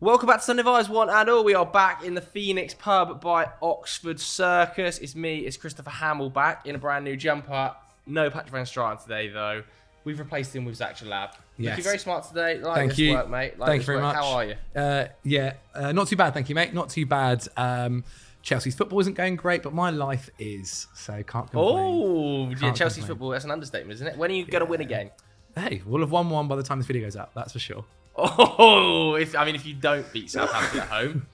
Welcome back to Sunday Vibes, one and all. We are back in the Phoenix pub by Oxford Circus. It's me, it's Christopher Hamill back in a brand new jumper. No Patrick Van Straan today, though. We've replaced him with Zach Jalab. Yes. Looking very smart today. Thank you. Work, mate. Thank you very much. How are you? Not too bad, thank you, mate. Not too bad. Chelsea's football isn't going great, but my life is, so can't complain. Oh, yeah, Chelsea's football, that's an understatement, isn't it? When are you going to win a game? Hey, we'll have won one by the time this video goes out, that's for sure. Oh, if you don't beat Southampton at home,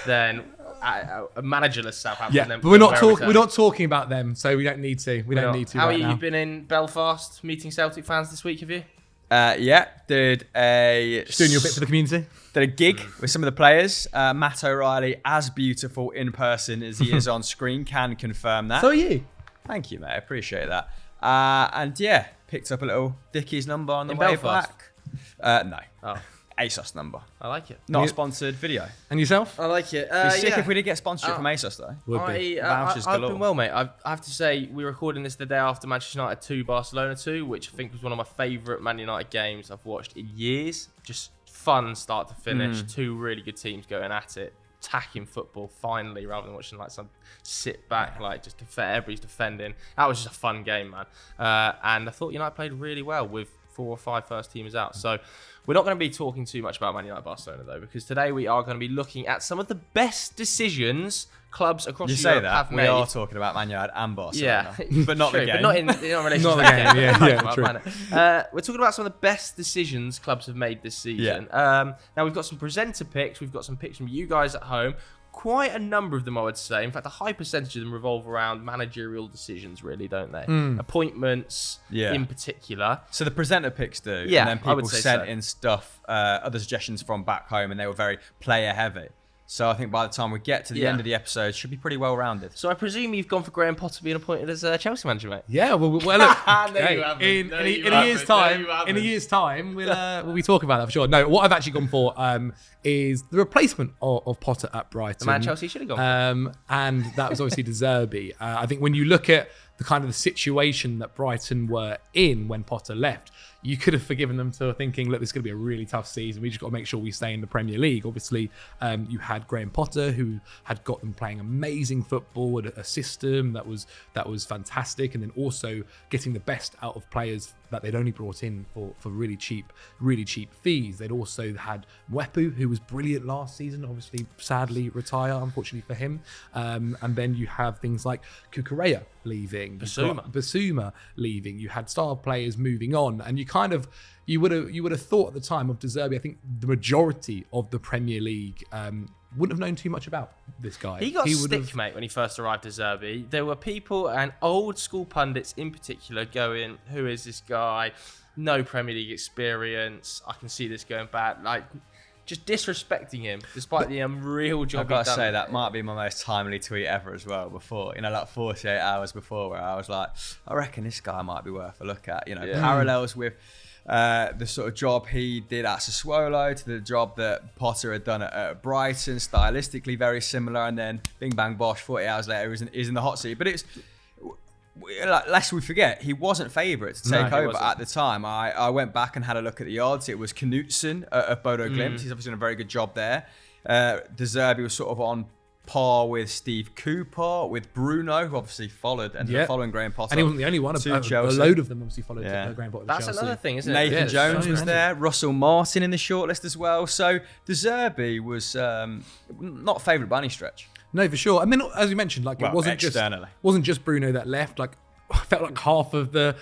then a managerless Southampton. Yeah, then but we're not talking about them, so we don't need to. We don't need to. How right are you? now. You've been in Belfast meeting Celtic fans this week, have you? Yeah, did a Just doing your bit for the community. Did a gig with some of the players. Matt O'Reilly, as beautiful in person as he is on screen, can confirm that. So are you. Thank you, mate. I appreciate that. And yeah, picked up a little Dickie's number on the way Belfast? back. No. Oh, ASOS number. I like it. Not a sponsored video. And yourself? I like it. It'd be sick if we did get sponsorship from ASOS though. Would be. Vouchers I've galore. been well, mate. I have to say, we're recording this the day after Manchester United 2, Barcelona 2, which I think was one of my favourite Man United games I've watched in years. Just fun start to finish. Two really good teams going at it. Attacking football finally, rather than watching like some sit back, like just everybody's defending. That was just a fun game, man. And I thought United played really well with 4 or 5 first teamers out. So we're not going to be talking too much about Man United Barcelona though, because today we are going to be looking at some of the best decisions clubs across Europe have made. We are talking about Man United and Barcelona, Yeah, but not true, the game. but not in relation Not to the that game, game. yeah, true. We're talking about some of the best decisions clubs have made this season. Now we've got some presenter picks, we've got some picks from you guys at home. Quite a number of them, I would say. In fact, a high percentage of them revolve around managerial decisions, really, don't they? Appointments, in particular. So the presenter picks do, Yeah, and then I would people say sent so. in stuff, other suggestions from back home, and they were very player heavy. So I think by the time we get to the end of the episode, it should be pretty well rounded. So I presume you've gone for Graham Potter being appointed as Chelsea manager, mate? Yeah, well look, in a year's time, we'll be talking about that for sure. No, what I've actually gone for is the replacement of Potter at Brighton. The man Chelsea should have gone for. And that was obviously De Zerbi. I think when you look at the kind of the situation that Brighton were in when Potter left, you could have forgiven them for thinking, look, this is going to be a really tough season. We just got to make sure we stay in the Premier League. Obviously, you had Graham Potter, who had got them playing amazing football, a system that was fantastic, and then also getting the best out of players that they'd only brought in for really cheap fees. They'd also had Mwepu, who was brilliant last season, obviously sadly retire, unfortunately for him. And then you have things like Doucouré leaving, Bissouma leaving. You had star players moving on, and you would have thought at the time of De Zerbi, I think the majority of the Premier League wouldn't have known too much about this guy. He got stick, mate, when he first arrived at Zerbi. There were people, and old school pundits in particular, going, who is this guy? No Premier League experience. I can see this going bad. Like, just disrespecting him, despite the unreal job I've got he'd to done. say, that might be my most timely tweet ever as well before, like 48 hours before, where I was like, I reckon this guy might be worth a look at. Parallels with the sort of job he did at Sassuolo to the job that Potter had done at Brighton, stylistically very similar, and then bing bang bosh, 40 hours later he's in the hot seat. But it's, lest we forget, he wasn't favourite to take over at the time. I went back and had a look at the odds. It was Knutsen of Bodo Glimt. He's obviously done a very good job there. De Zerbi was sort of on par with Steve Cooper, with Bruno, who obviously ended up following Graham Potter. And he wasn't the only one. A load of them obviously followed Graham Potter. That's Chelsea. another thing, isn't it? Nathan Jones was there. Russell Martin in the shortlist as well. So De Zerbi was not favourite by any stretch. No, for sure. And then, as you mentioned, like it wasn't just Bruno that left. Like, I felt like half of the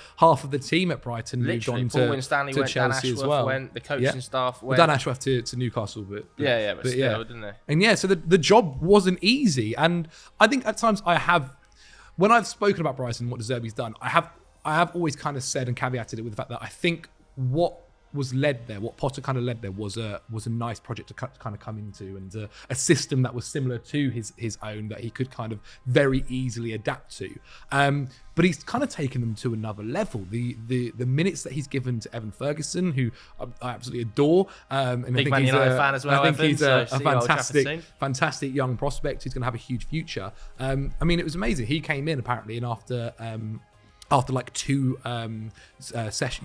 team at Brighton Literally, moved on Paul Winstanley to went, Chelsea Dan as Ashworth well. went, the coaching staff went. Dan Ashworth to Newcastle, but still, didn't they? And so the job wasn't easy. And I think at times when I've spoken about Brighton, what De Zerbi's done, I have always kind of said and caveated it with the fact that I think what Potter kind of led there was a nice project to kind of come into, and a system that was similar to his own that he could kind of very easily adapt to. But he's kind of taken them to another level. The minutes that he's given to Evan Ferguson, who I absolutely adore, and Big Man United fan as well. I think he's a fantastic fantastic young prospect who's going to have a huge future. I mean, it was amazing. He came in apparently, and after after like 2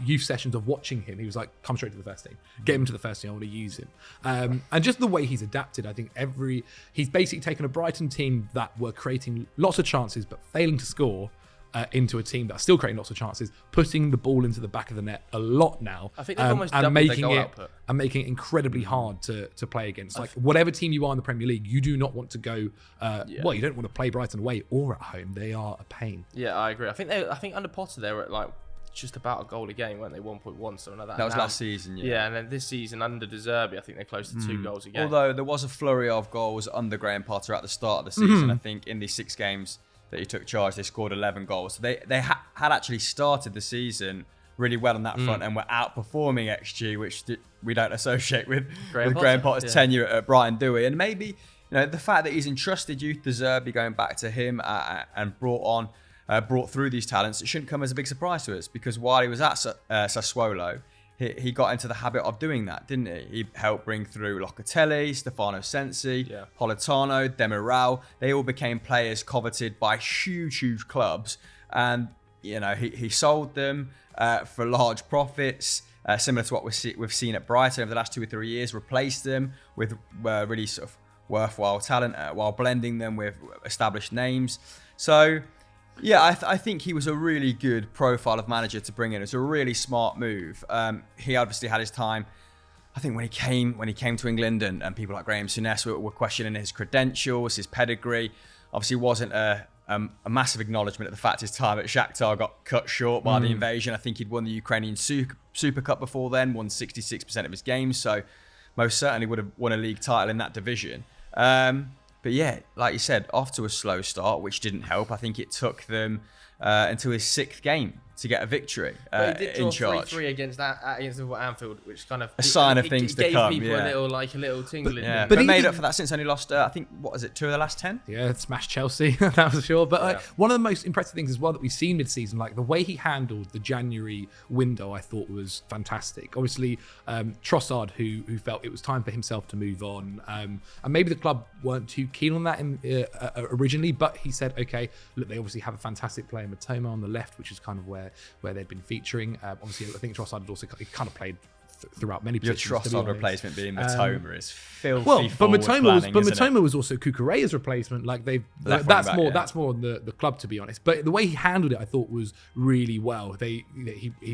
youth sessions of watching him, he was like, come straight to the first team. Get him to the first team, I want to use him. And just the way he's adapted, I think he's basically taken a Brighton team that were creating lots of chances but failing to score into a team that's still creating lots of chances, putting the ball into the back of the net a lot now. I think they've almost doubled their goal output. And making it incredibly hard to play against. Like, whatever team you are in the Premier League, you do not want to go, well, you don't want to play Brighton away or at home. They are a pain. Yeah, I agree. I think under Potter, they were at like just about a goal a game, weren't they? 1.1, something like that. That was last season, Yeah, and then this season under Zerbi, I think they're close to 2 goals a game. Although there was a flurry of goals under Graham Potter at the start of the season. I think in these 6 games that he took charge, they scored 11 goals. So they had actually started the season really well on that front and were outperforming XG, which we don't associate with Graham Potter's tenure at Brighton, do we? And maybe the fact that he's entrusted youth to Zerbi, going back to him and brought through these talents, it shouldn't come as a big surprise to us, because while he was at Sassuolo, he got into the habit of doing that, didn't he? He helped bring through Locatelli, Stefano Sensi, Politano, Demiral. They all became players coveted by huge clubs, and he sold them for large profits, similar to what we've seen at Brighton over the last 2 or 3 years. Replaced them with really sort of worthwhile talent while blending them with established names. So yeah, I think he was a really good profile of manager to bring in. It's a really smart move. He obviously had his time. I think when he came to England, and people like Graham Souness were questioning his credentials, his pedigree. Obviously, wasn't a massive acknowledgement of the fact his time at Shakhtar got cut short by the invasion. I think he'd won the Ukrainian Super Cup before then, won 66% of his games, so most certainly would have won a league title in that division. But yeah, like you said, off to a slow start, which didn't help. I think it took them until his 6th game to get a victory in charge. 3-3 against Liverpool at Anfield, which kind of a sign of things to come. Gave people a little tingle in them. But made up for that since only lost, I think, what is it, 2 of the last 10? Yeah, smashed Chelsea, that was sure. But one of the most impressive things as well that we've seen mid-season, like the way he handled the January window, I thought was fantastic. Obviously, Trossard, who felt it was time for himself to move on, and maybe the club weren't too keen on that originally, but he said, okay, look, they obviously have a fantastic player, Matoma, on the left, which is kind of where they've been featuring. Obviously, I think Trossard had also kind of played throughout many positions. Your Trossard replacement being Matoma is filthy. Well, but Matoma was also Doucouré's replacement. Like that's more on the club, to be honest. But the way he handled it, I thought, was really well. He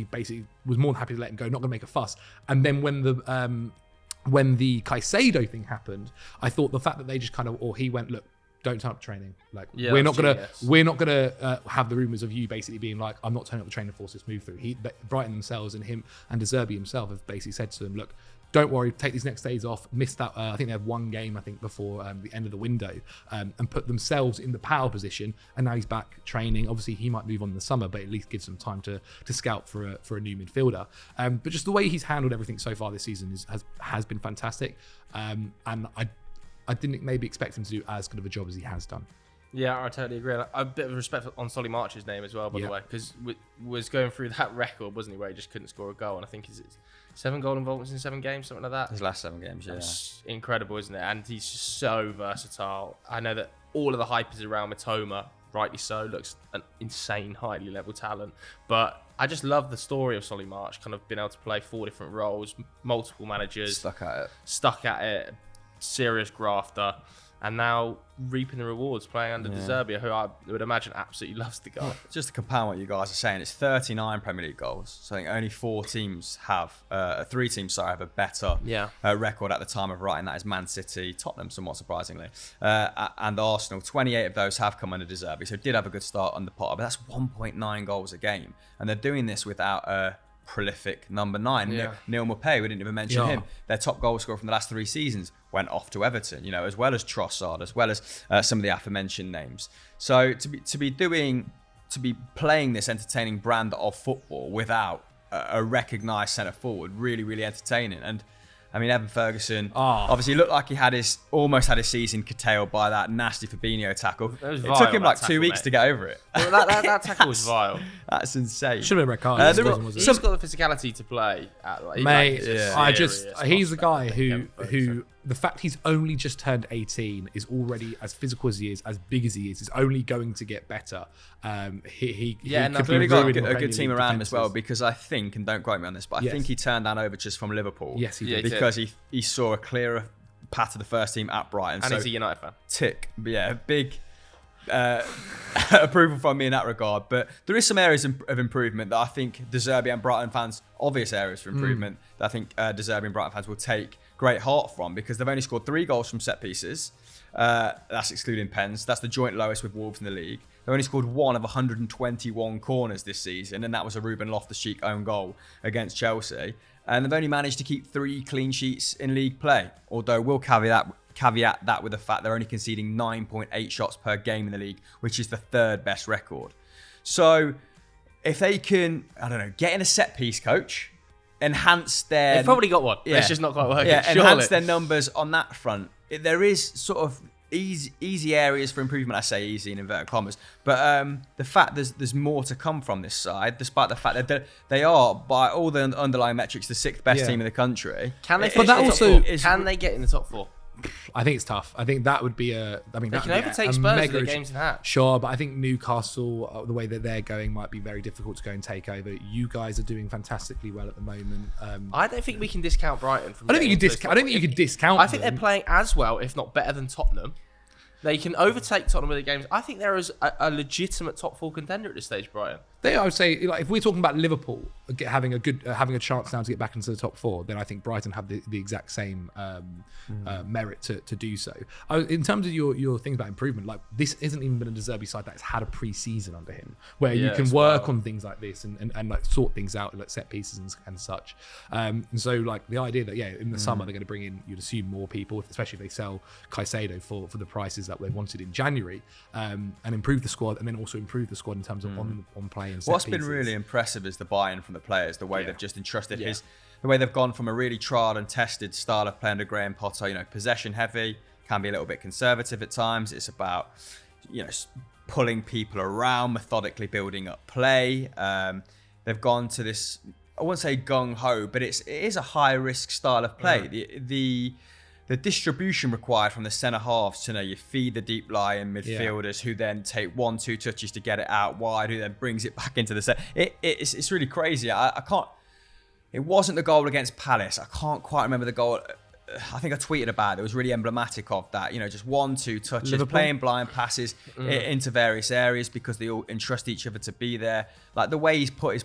basically was more than happy to let him go, not going to make a fuss. And then when the Caicedo thing happened, I thought the fact that they just he went, look, don't turn up training. Like, we're not gonna have the rumors of you basically being like, I'm not turning up the training to force this move through. Brighton themselves and him and Zerbi himself have basically said to them, look, don't worry, take these next days off. Missed that. I think they had 1 game, before the end of the window, and put themselves in the power position. And now he's back training. Obviously, he might move on in the summer, but at least gives them time to scout for a new midfielder. But just the way he's handled everything so far this season has been fantastic. And I didn't maybe expect him to do as good of a job as he has done. Yeah, I totally agree. A bit of respect on Solly March's name as well, by the way, because was going through that record, wasn't he, where he just couldn't score a goal. And I think it's 7 goal involvements in 7 games, something like that. His last 7 games, yeah. That's incredible, isn't it? And he's just so versatile. I know that all of the hype is around Matoma, rightly so, looks an insane, highly level talent. But I just love the story of Solly March, kind of being able to play 4 different roles, multiple managers. Stuck at it. Serious grafter, and now reaping the rewards playing under Zerbi, who I would imagine absolutely loves the guy. Just to compound what you guys are saying, it's 39 Premier League goals. So I think only 4 teams have, 3 teams have a better record at the time of writing. That is Man City, Tottenham, somewhat surprisingly, and Arsenal. 28 of those have come under Zerbi, so did have a good start under Potter, but that's 1.9 goals a game, and they're doing this without a prolific number 9, Neil Maupay. We didn't even mention him. Their top goal scorer from the last 3 seasons went off to Everton, as well as Trossard, as well as some of the aforementioned names. So to be playing this entertaining brand of football without a recognised centre forward, really, really entertaining. And I mean, Evan Ferguson obviously looked like he almost had his season curtailed by that nasty Fabinho tackle. It took him like 2 weeks to get over it. Well, that tackle was vile. That's insane. Should have been red card. He's got the physicality to play. He's the guy who the fact he's only just turned 18 is already, as physical as he is, as big as he is only going to get better. He could be got a ruining good team Premier League around him as well, defences. because I think, and don't quote me on this, but I think he turned down overtures from Liverpool. Yes, he did. Because he saw a clearer path to the first team at Brighton. And so he's a United fan. Tick. But yeah, big approval from me in that regard. But there is some areas of improvement that I think De Zerbi and Brighton fans, obvious areas for improvement, that I think De Zerbi and Brighton fans will take great heart from, because they've only scored 3 goals from set pieces. That's excluding pens. That's the joint lowest with Wolves in the league. They've only scored 1 of 121 corners this season, and that was a Ruben Loftus-Cheek own goal against Chelsea. And they've only managed to keep 3 clean sheets in league play, although we'll caveat that with the fact they're only conceding 9.8 shots per game in the league, which is the 3rd best record. So if they can, I don't know, get in a set piece, coach, enhance their... They've probably got one. Yeah. It's just not quite working. Yeah, enhance their numbers on that front. There is sort of easy areas for improvement. I say easy in inverted commas, but the fact there's more to come from this side, despite the fact that they are, by all the underlying metrics, the 6th best team in the country. Can they? But that also can they get in the top 4? I think it's tough. I think that would be a. I mean, They that can would be overtake a Spurs with mega their games in hand. Sure, but I think Newcastle, the way that they're going, might be very difficult to go and take over. You guys are doing fantastically well at the moment. I don't think we can discount Brighton from. I don't think you could discount. I think they're playing as well, if not better than Tottenham. They can overtake Tottenham with the games. I think there is a legitimate top 4 contender at this stage, Brighton. I would say, like, if we're talking about Liverpool having a chance now to get back into the top 4, then I think Brighton have the exact same merit to do so. In terms of your things about improvement, like, this isn't even been a De Zerbi side that's had a pre-season under him, where you can work on things like this and like sort things out, like set pieces and such. And so, like, the idea that in the summer they're going to bring in, you'd assume, more people, especially if they sell Caicedo for the prices that they wanted in January, and improve the squad, and then also improve the squad in terms of on play and set What's pieces. been really impressive is the buy-in from the players, the way they've just entrusted the way they've gone from a really tried and tested style of play under Graham Potter, possession heavy, can be a little bit conservative at times. It's about, pulling people around, methodically building up play. They've gone to this, I won't say gung-ho, but it is a high-risk style of play. The distribution required from the centre halves to you feed the deep lying midfielders who then take 1-2 touches to get it out wide, who then brings it back into the set. It's really crazy. I can't. It wasn't the goal against Palace. I can't quite remember the goal. I think I tweeted about it. It was really emblematic of that. Just 1-2 touches, Liverpool, playing blind passes into various areas because they all entrust each other to be there. Like the way he's put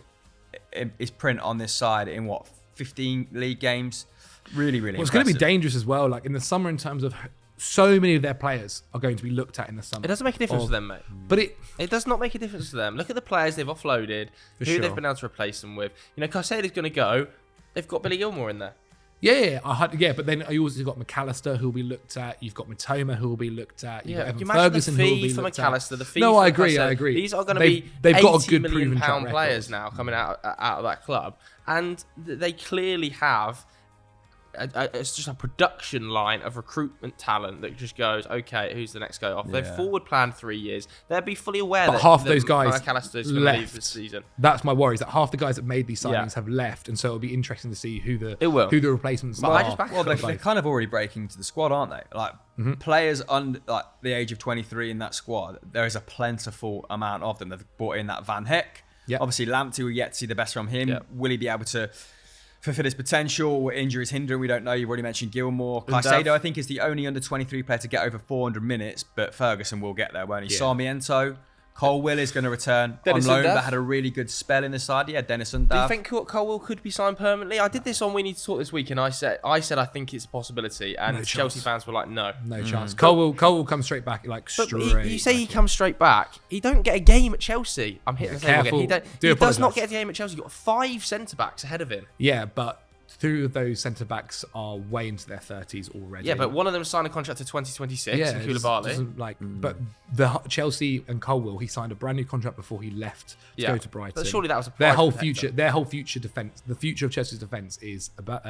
his print on this side in 15 league games. Really, really. Well, it's going to be dangerous as well. Like in the summer, in terms of so many of their players are going to be looked at in the summer. It doesn't make a difference to them, mate. But it does not make a difference to them. Look at the players they've offloaded, who they've been able to replace them with. Caicedo's going to go. They've got Billy Gilmore in there. But then you also got McAllister who will be looked at. You've got Matoma who will be looked at. You've got Evan Ferguson who will be looked at. The fee no, for I agree. These are going to be they've got a £80 good million proven players now coming out of that club, and they clearly have. It's just a production line of recruitment talent that just goes, okay, who's the next guy off? They've forward planned 3 years. They'll be fully aware that half those guys McAllister's going to leave this season. That's my worry, is that half the guys that made these signings have left, and so it'll be interesting to see who the replacements are. They're kind of already breaking into the squad, aren't they? Like players under like the age of 23 in that squad, there is a plentiful amount of them. They've brought in that Van Heck. Obviously, Lamptey, we yet to see the best from him. Will he be able to fulfill his potential? Injuries hindering, we don't know. You've already mentioned Gilmore. Caicedo, I think, is the only under 23 player to get over 400 minutes, but Ferguson will get there, won't he? Sarmiento, Colwill is going to return on loan, but had a really good spell in the side. Yeah, Dennis Undav. Do you think Colwill could be signed permanently? I did this on We Need to Talk this week, and I said I think it's a possibility, and Chelsea fans were like, no chance. Colwill comes straight back, you say he comes straight back. He don't get a game at Chelsea. I'm hitting the table again. He does not get a game at Chelsea. You've got 5 centre backs ahead of him. Yeah, but 2 of those centre backs are way into their 30s already. Yeah, but one of them signed a contract to 2026. Yeah, Koulibaly. But the Chelsea and Colwill, he signed a brand new contract before he left to go to Brighton. But surely that was their whole future defence. The future of Chelsea's defence is about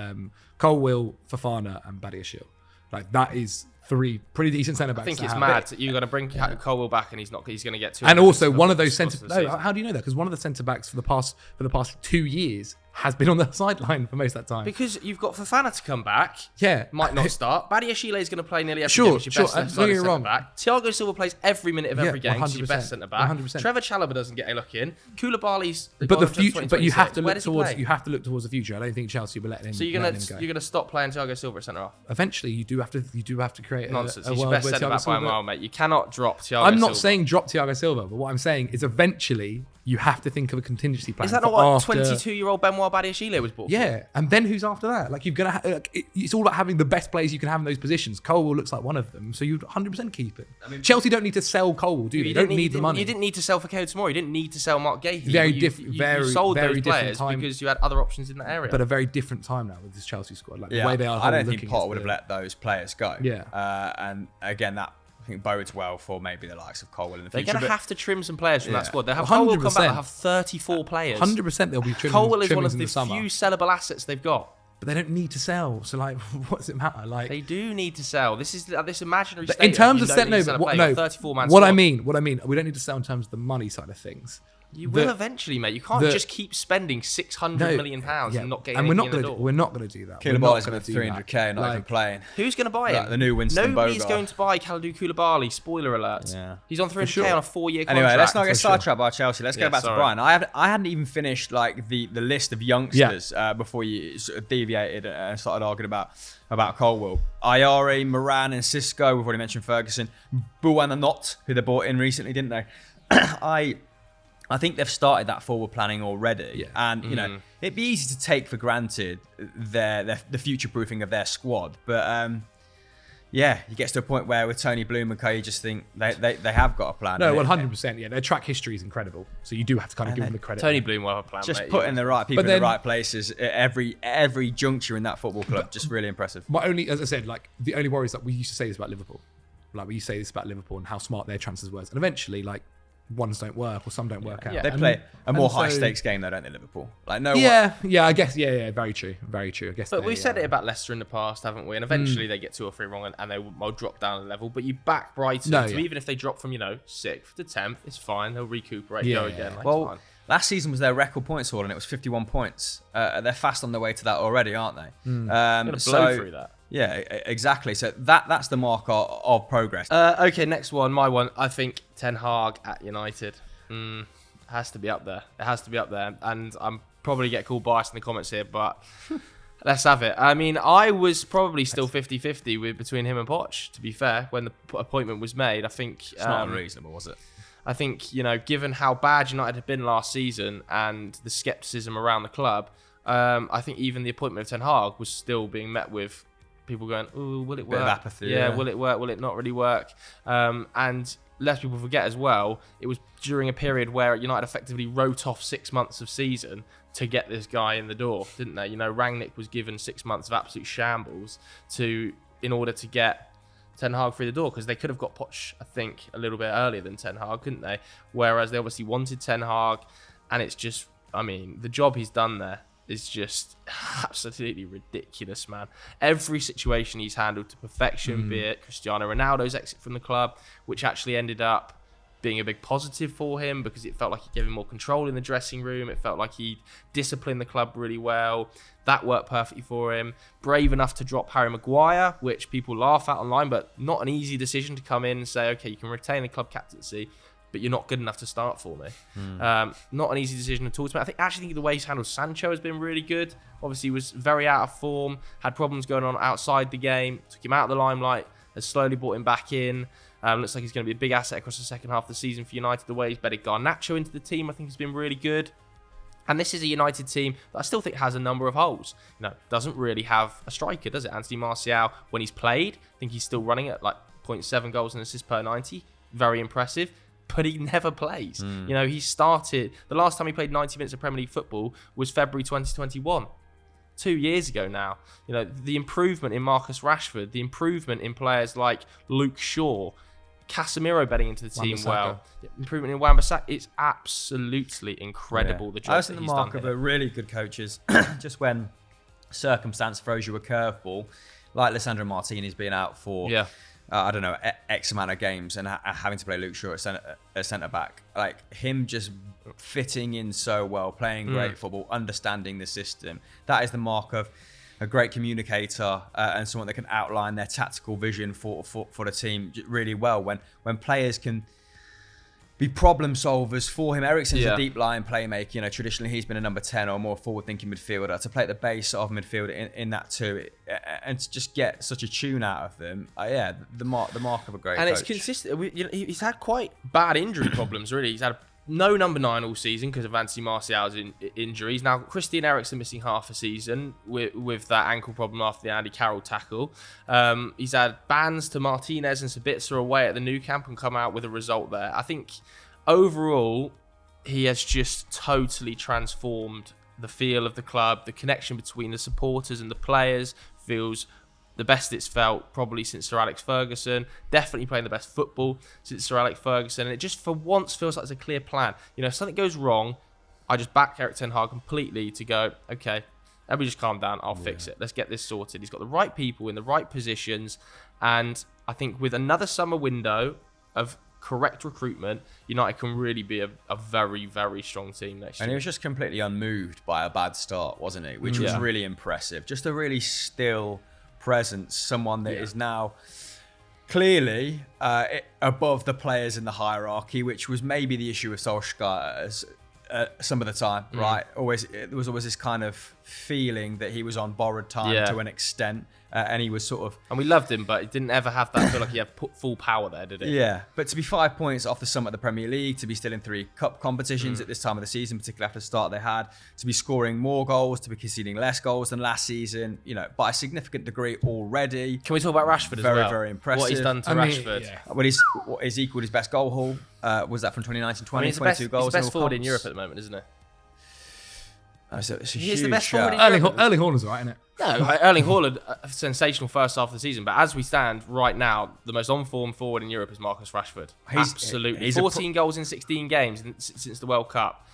Colwill, Fofana, and Badiashile. Like that is three pretty decent centre backs. I think it's mad that you're going to bring Colwell back and he's going to get two. And also one of those centre. No, how do you know that? Because one of the centre backs for the past 2 years has been on the sideline for most of that time. Because you've got Fofana to come back. Yeah, might not start. Badiashile is going to play nearly every game. Sure. Don't get me wrong. Back. Thiago Silva plays every minute of every game. He's your best centre back. 100%. Trevor Chalobah doesn't get a look in. Koulibaly's. But the future. But you have to look towards. You have to look towards the future. I don't think Chelsea will let him. So you're going to stop playing Thiago Silva at centre half. Eventually, you do have to create nonsense. He's your best centre back by a mile, mate. You cannot drop Thiago Silva. I'm not saying drop Thiago Silva, but what I'm saying is eventually you have to think of a contingency plan. Is that not what 22-year-old Benoit Badiashile was bought for? Yeah, and then who's after that? Like you've got to. It's all about having the best players you can have in those positions. Colwell looks like one of them, so you'd 100% keep it. I mean, Chelsea don't need to sell Colwell, do they? You don't need the money. You didn't need to sell Fikayo Tomori. You didn't need to sell Mark Gahey. You sold very those players because you had other options in that area. But a very different time now with this Chelsea squad. Like the way they are. I don't think Potter would have let those players go. Yeah. And again, that I think bodes well for maybe the likes of Colwell in the future. They're going to have to trim some players from that squad. They have Colwell come back. They have 34 players. 100% they'll be trimming. Colwell is one of the few sellable assets they've got. But they don't need to sell. So like, what does it matter? Like they do need to sell. This is this imaginary. In terms of set, 34-man. What I mean, we don't need to sell in terms of the money side of things. You will eventually, mate. You can't just keep spending £600 million and not getting anything in the door. We're not going to do that. Koulibaly's got 300k and not even playing. Who's going to buy him? The new Winston Nobody's Bogart. going to buy Kalidou Koulibaly. Spoiler alert. Yeah. He's on 300k on a 4-year contract. Anyway, let's not get sidetracked by Chelsea. Let's go back to Brighton. I hadn't even finished like the list of youngsters before you sort of deviated and started arguing about Colwell. Ayari, Moran, and Cisco. We've already mentioned Ferguson. Buonanotte, who they bought in recently, didn't they? I think they've started that forward planning already, and you know it'd be easy to take for granted the future proofing of their squad. But you get to a point where with Tony Bloom and Co, you just think they have got a plan. No, 100%. Yeah, their track history is incredible, so you do have to kind of give them the credit. Tony Bloom will have a plan. Just putting the right people in the right places at every juncture in that football club. Just really impressive. As I said, like the only worry is that we used to say this about Liverpool, and how smart their transfers were, and eventually like. Ones don't work or some don't work out. They play a more high stakes game though, don't they, Liverpool? Like I guess very true. I guess. But we've said it about Leicester in the past, haven't we? And eventually they get 2 or 3 wrong and they will drop down a level. But you back Brighton, so even if they drop from 6th to 10th, it's fine. They'll recuperate, go again. Like, well, last season was their record points haul and it was 51 points. They're fast on their way to that already, aren't they? Gonna blow through that. Yeah, exactly. So that's the mark of progress. Okay, next one, my one. I think Ten Hag at United has to be up there. It has to be up there. And I'm probably get called biased in the comments here, but let's have it. I mean, I was probably still 50-50 between him and Poch, to be fair, when the appointment was made. I think it's not unreasonable, was it? I think, given how bad United had been last season and the scepticism around the club, I think even the appointment of Ten Hag was still being met with people going, "Ooh, will it work?" Bit of apathy. Yeah, will it work? Will it not really work? And lest people forget as well, it was during a period where United effectively wrote off 6 months of season to get this guy in the door, didn't they? Rangnick was given 6 months of absolute shambles in order to get Ten Hag through the door, because they could have got Poch, I think, a little bit earlier than Ten Hag, couldn't they? Whereas they obviously wanted Ten Hag, and it's just, I mean, the job he's done there is just absolutely ridiculous, man. Every situation he's handled to perfection, be it Cristiano Ronaldo's exit from the club, which actually ended up being a big positive for him because it felt like it gave him more control in the dressing room. It felt like he disciplined the club really well. That worked perfectly for him. Brave enough to drop Harry Maguire, which people laugh at online, but not an easy decision to come in and say, okay, you can retain the club captaincy, but you're not good enough to start for me. Not an easy decision at all to make. I actually think the way he's handled Sancho has been really good. Obviously, he was very out of form, had problems going on outside the game, took him out of the limelight, has slowly brought him back in. Looks like he's going to be a big asset across the second half of the season for United. The way he's bedded Garnacho into the team, I think has been really good. And this is a United team that I still think has a number of holes. Doesn't really have a striker, does it? Anthony Martial, when he's played, I think he's still running at like 0.7 goals and assists per 90. Very impressive. But he never plays. He started, the last time he played 90 minutes of Premier League football was February 2021. 2 years ago now. The improvement in Marcus Rashford, the improvement in players like Luke Shaw, Casemiro bedding into the team well, improvement in Wan-Bissaka, it's absolutely incredible. The job I was in the mark of a really good coaches, just when circumstance throws you a curveball, like Lisandro Martinez being out for I don't know, X amount of games and having to play Luke Shaw at centre back. Like him just fitting in so well, playing great football, understanding the system. That is the mark of a great communicator and someone that can outline their tactical vision for the team really well. When players can be problem solvers for him. Eriksen's a deep line playmaker. You know, traditionally he's been a number 10 or more forward-thinking midfielder. To play at the base of midfield in that too, and to just get such a tune out of them, the mark of a great coach. It's consistent. He's had quite bad injury problems, really. He's had no number 9 all season because of Anthony Martial's injuries. Now, Christian Eriksen missing half a season with that ankle problem after the Andy Carroll tackle. He's had bans to Martinez and Sabitzer away at the new camp and come out with a result there. I think overall, he has just totally transformed the feel of the club. The connection between the supporters and the players feels the best it's felt probably since Sir Alex Ferguson. Definitely playing the best football since Sir Alex Ferguson. And it just for once feels like there's a clear plan. You know, if something goes wrong, I just back Erik Ten Hag completely to go, okay, let me just calm down. I'll fix it. Let's get this sorted. He's got the right people in the right positions. And I think with another summer window of correct recruitment, United can really be a very, very strong team next year. And he was just completely unmoved by a bad start, wasn't he? Which was really impressive. Just a really still presence, someone that is now clearly above the players in the hierarchy, which was maybe the issue with Solskjaer some of the time, right? There was always this kind of feeling that he was on borrowed time to an extent, and he was sort of... And we loved him, but he didn't ever have that feel like he had full power there, did he? Yeah, but to be 5 points off the summit of the Premier League, to be still in 3 cup competitions at this time of the season, particularly after the start they had, to be scoring more goals, to be conceding less goals than last season, you know, by a significant degree already. Can we talk about Rashford as well? Very, very impressive. What he's done to Rashford. Yeah. Well, he's equalled his best goal haul. Was that from 2019-20? He's 22 goals. He's the best forward in Europe at the moment, isn't he? He's the best forward in Erling Haaland's right, isn't it? No, Erling Haaland, a sensational first half of the season. But as we stand right now, the most on-form forward in Europe is Marcus Rashford. Absolutely. 14 goals in 16 games since the World Cup.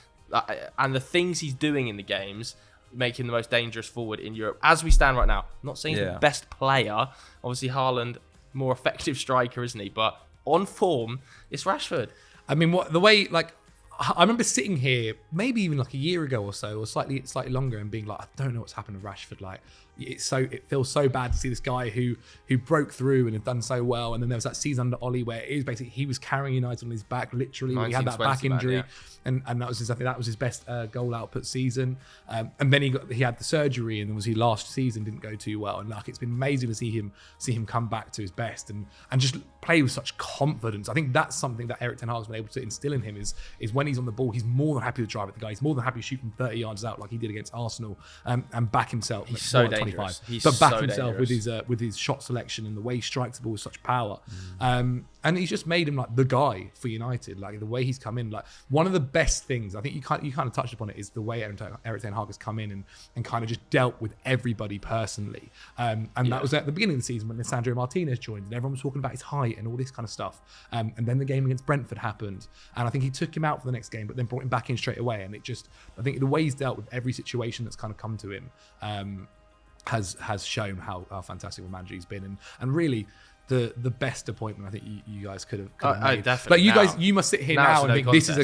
And the things he's doing in the games make him the most dangerous forward in Europe. As we stand right now, I'm not saying he's the best player. Obviously, Haaland, more effective striker, isn't he? But on form, it's Rashford. I mean, I remember sitting here, maybe even like a year ago or so, or slightly longer, and being like, I don't know what's happened to Rashford. Like, it feels so bad to see this guy who broke through and had done so well. And then there was that season under Ollie where it is basically he was carrying United on his back, literally. When he had that back injury, and that was his best goal output season. And then he had the surgery, and then obviously last season didn't go too well. And like, it's been amazing to see him come back to his best and just play with such confidence. I think that's something that Erik Ten Hag's been able to instill in him is when he's on the ball, he's more than happy to drive at the guy. He's more than happy to shoot from 30 yards out like he did against Arsenal, and back himself. He's so dangerous. Himself with his shot selection and the way he strikes the ball with such power. And he's just made him like the guy for United. Like the way he's come in, like one of the best things, I think you kind of touched upon it, is the way Erik Ten Hag has come in and kind of just dealt with everybody personally. That was at the beginning of the season when Lisandro Martinez joined and everyone was talking about his height and all this kind of stuff. And then the game against Brentford happened, and I think he took him out for the next game, but then brought him back in straight away. And I think the way he's dealt with every situation that's kind of come to him has shown how fantastic of a manager he's been, and really the best appointment I think you guys could have made. Definitely. Like you must sit here now and think this is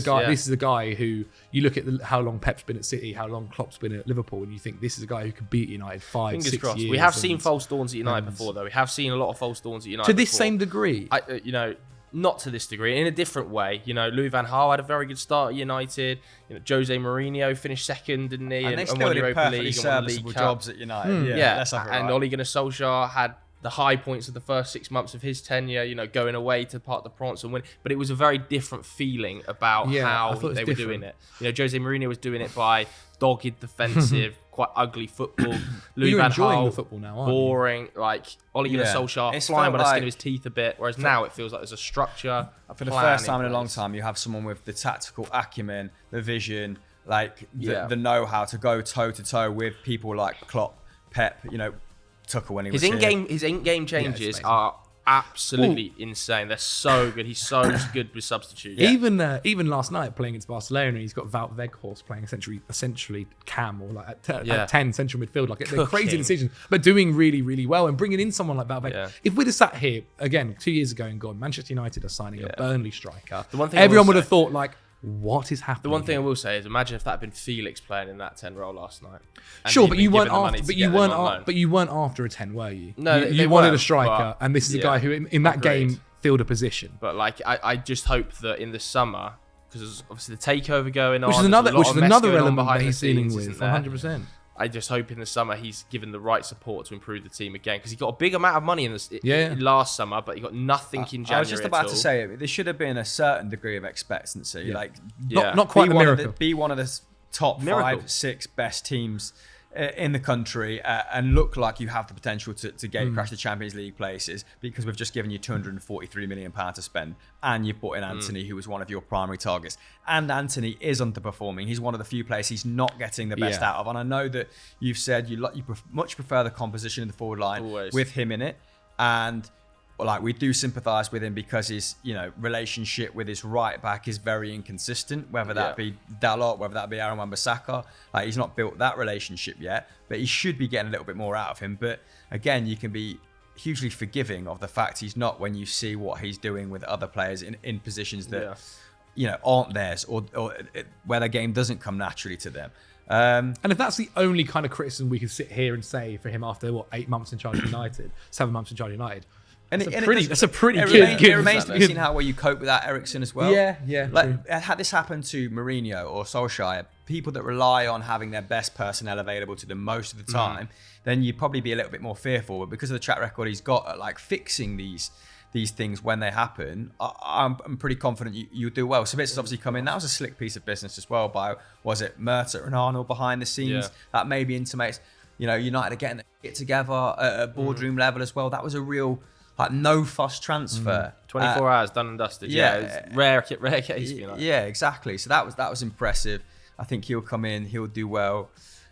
a guy who you look at how long Pep's been at City, how long Klopp's been at Liverpool, and you think this is a guy who could beat United 5-6 years. We have seen false dawns at United before, though. We have seen a lot of false dawns at United to this same degree. Not to this degree, in a different way. Louis van Gaal had a very good start at United. Jose Mourinho finished second, didn't he? And they still did perfectly serviceable jobs at United. And Ole Gunnar Solskjaer had the high points of the first 6 months of his tenure, going away to Parc des Princes and win. But it was a very different feeling about how they were doing it. Jose Mourinho was doing it by dogged, defensive, quite ugly football. Louis van Gaal, the football now, aren't boring. Like Ole Gunnar Solskjaer, flying by the skin of his teeth a bit. Whereas now it feels like there's a structure. For the first time in a long time, you have someone with the tactical acumen, the vision, the know-how to go toe-to-toe with people like Klopp, Pep, Tuchel when he was his in-game changes are absolutely insane. They're so good. He's so good with substitutes. Yeah. Even last night playing against Barcelona, he's got Wout Weghorst playing essentially cam or like at 10 central midfield. Like they're crazy decisions, but doing really, really well and bringing in someone like Wout Weghorst. Yeah. If we'd have sat here again 2 years ago and gone, Manchester United are signing a Burnley striker, everyone would have thought like, what is happening? The one thing I will say is, imagine if that had been Felix playing in that 10 role last night. Sure, but you weren't after a 10, were you? No, you wanted a striker, and this is a guy who in that game filled a position. But like, I just hope that in the summer, because there's obviously the takeover going on, which is another element that he's dealing with, 100%. I just hope in the summer he's given the right support to improve the team again, because he got a big amount of money in last summer, but he got nothing in January. I was just about to say, there should have been a certain degree of expectancy. Like, not quite a miracle. Be one of the top 5-6 best teams in the country and look like you have the potential to gate crash the Champions League places, because we've just given you £243 million to spend, and you've brought in Anthony, who was one of your primary targets. And Anthony is underperforming. He's one of the few players he's not getting the best out of. And I know that you've said you much prefer the composition in the forward line with him in it. And like, we do sympathise with him because his relationship with his right back is very inconsistent, whether that be Dalot, whether that be Aaron Wan-Bissaka. Like, he's not built that relationship yet, but he should be getting a little bit more out of him. But again, you can be hugely forgiving of the fact he's not, when you see what he's doing with other players in positions that aren't theirs, or where their game doesn't come naturally to them. And if that's the only kind of criticism we could sit here and say for him after 8 months in charge of United, 7 months in charge of United, that's a pretty good. It remains to be seen how well you cope with that, Eriksen, as well. Yeah. Like, had this happened to Mourinho or Solskjaer, people that rely on having their best personnel available to them most of the time, then you'd probably be a little bit more fearful. But because of the track record he's got at like fixing these things when they happen, I'm pretty confident you'll do well. Sabitzer's obviously come in. That was a slick piece of business as well by, was it Mertens and Arnold behind the scenes? That maybe intimates, United are getting it together at a boardroom level as well. That was a real, like, no fuss transfer. 24 hours done and dusted. It's rare case. Yeah, exactly. So that was impressive. I think he'll come in. He'll do well.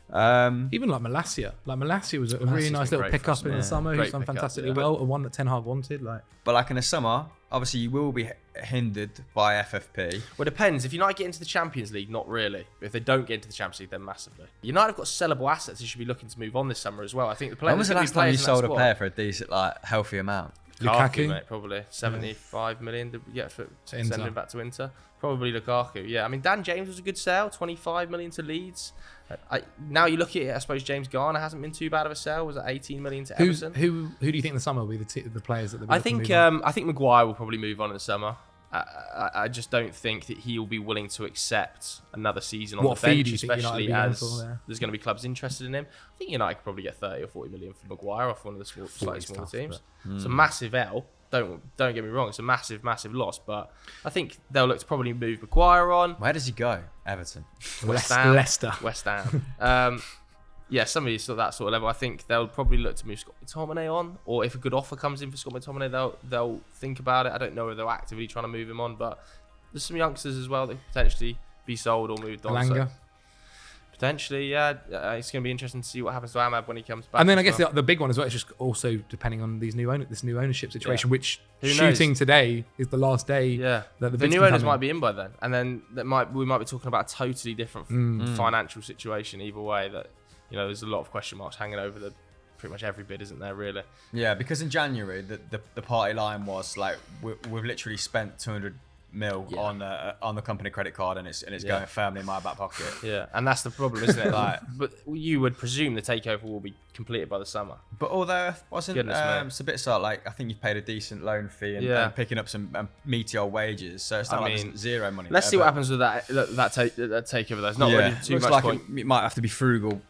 Even like Malacia. Was a really nice little pickup in the summer. He's done fantastically well. A one that Ten Hag wanted. But like in the summer, obviously you will be hindered by FFP. Well, it depends. If United get into the Champions League, not really. If they don't get into the Champions League, then massively. United have got sellable assets. They should be looking to move on this summer as well. I think the players. When was the last time you sold a player for a decent, healthy amount? Lukaku, mate, probably 75 million to get for sending him back to Inter. Probably Lukaku. Yeah, I mean, Dan James was a good sale. 25 million to Leeds. Now you look at it, I suppose James Garner hasn't been too bad of a sale. Was it 18 million to Everton? Who do you think in the summer will be the players that? I think Maguire will probably move on in the summer. I just don't think that he'll be willing to accept another season on the bench, especially as there's going to be clubs interested in him. I think United could probably get 30 or 40 million for Maguire off one of the slightly smaller teams. It's a massive L. Don't get me wrong, it's a massive loss, but I think they'll look to probably move Maguire on. Where does he go? Everton. Leicester. West Ham. Somebody at that sort of level. I think they'll probably look to move Scott McTominay on, or if a good offer comes in for Scott McTominay, they'll think about it. I don't know if they're actively trying to move him on, but there's some youngsters as well that could potentially be sold or moved on. So potentially, it's going to be interesting to see what happens to Ahmad when he comes back. And then I guess the big one as well is just also depending on this new ownership situation, which shooting today is the last day. Yeah, the new owners might be in by then, and then we might be talking about a totally different financial situation either way. That there's a lot of question marks hanging over pretty much every bid, isn't there? Really? Yeah, because in January the party line was like we've literally spent 200 mil on the company credit card, and it's going firmly in my back pocket. Yeah, and that's the problem, isn't it? But you would presume the takeover will be completed by the summer. But although wasn't Sabitzer, I think you've paid a decent loan fee and picking up some meteor wages, so it's not there's zero money. Let's see what happens with that takeover. There's not really too much point. You might have to be frugal.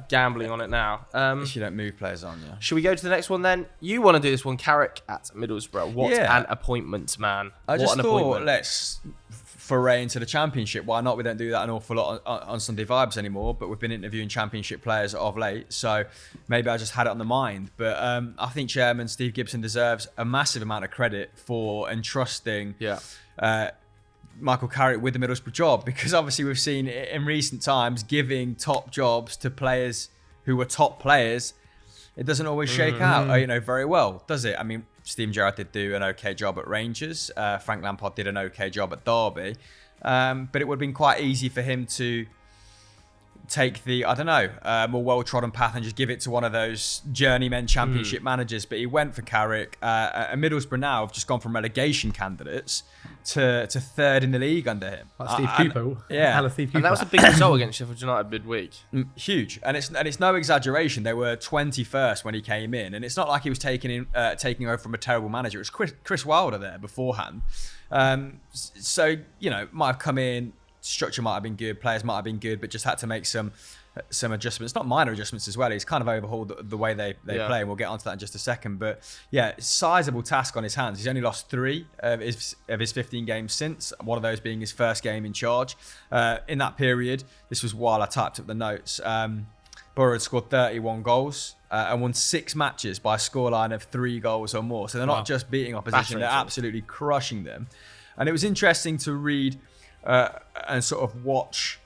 Gambling on it now. If you don't move players on, Should we go to the next one then? You want to do this one, Carrick at Middlesbrough. What an appointment, man. I just thought, let's foray into the Championship. Why not? We don't do that an awful lot on Sunday Vibes anymore, but we've been interviewing Championship players of late, so maybe I just had it on the mind. But I think Chairman Steve Gibson deserves a massive amount of credit for entrusting Michael Carrick with the Middlesbrough job, because obviously we've seen in recent times giving top jobs to players who were top players, it doesn't always shake out very well, does it? I mean, Steven Gerrard did do an okay job at Rangers. Frank Lampard did an okay job at Derby. But it would have been quite easy for him to take the, more well-trodden path and just give it to one of those journeyman championship managers. But he went for Carrick. And Middlesbrough now have just gone from relegation candidates to third in the league under him. Like Steve Cooper. Yeah. Steve Cooper. And that was a big result against Sheffield United midweek. Huge. And it's no exaggeration. They were 21st when he came in. And it's not like he was taking over from a terrible manager. It was Chris Wilder there beforehand. So, might have come in, structure might have been good, players might have been good, but just had to make some adjustments, not minor adjustments as well. He's kind of overhauled the way they play, and we'll get onto that in just a second. But yeah, sizable task on his hands. He's only lost 3 of his 15 games since, one of those being his first game in charge. In that period, this was while I typed up the notes, Borough had scored 31 goals and won 6 matches by a scoreline of 3 goals or more. So they're not just beating opposition, they're absolutely crushing them. And it was interesting to read and sort of watch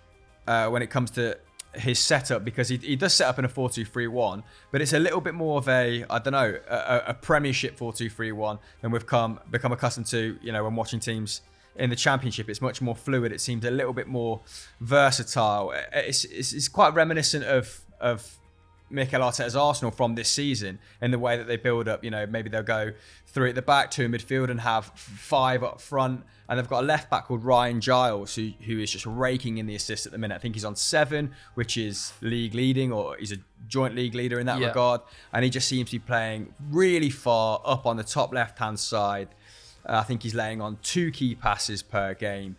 when it comes to his setup, because he does set up in a 4-2-3-1, but it's a little bit more of a Premiership 4-2-3-1 than we've become accustomed to, when watching teams in the Championship. It's much more fluid. It seems a little bit more versatile. It's quite reminiscent of Mikel Arteta's Arsenal from this season in the way that they build up. Maybe they'll go 3 at the back, 2 in midfield, and have 5 up front. And they've got a left back called Ryan Giles, who is just raking in the assists at the minute. I think he's on 7, which is league leading, or he's a joint league leader in that regard. And he just seems to be playing really far up on the top left-hand side. I think he's laying on 2 key passes per game.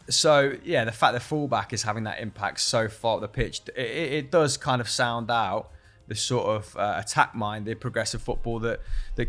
So, yeah, the fact that fullback is having that impact so far up the pitch, it does kind of sound out the sort of attack-minded, progressive football that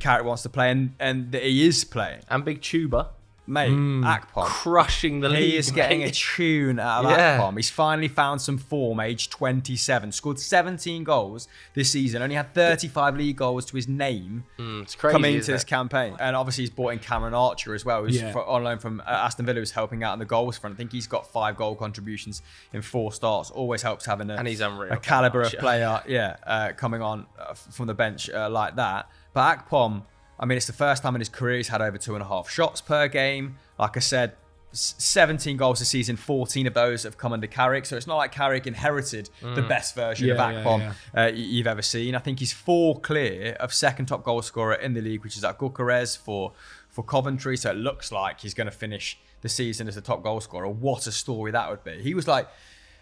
Carrick wants to play and that he is playing. And big tuber. Mate, Akpom. Crushing the league. He is getting a tune out of Akpom. He's finally found some form, aged 27. Scored 17 goals this season. Only had 35 league goals to his name it's crazy, coming into this campaign. And obviously he's brought in Cameron Archer as well, who's on loan from Aston Villa, who's helping out on the goals front. I think he's got 5 goal contributions in 4 starts. Always helps having and he's unreal, a calibre of player coming on from the bench like that. But Akpom, I mean, it's the first time in his career he's had over 2.5 shots per game. Like I said, 17 goals this season, 14 of those have come under Carrick. So it's not like Carrick inherited the best version of Akpom you've ever seen. I think he's 4 clear of second top goal scorer in the league, which is at Doucouré for Coventry. So it looks like he's going to finish the season as the top goal scorer. What a story that would be. He was like,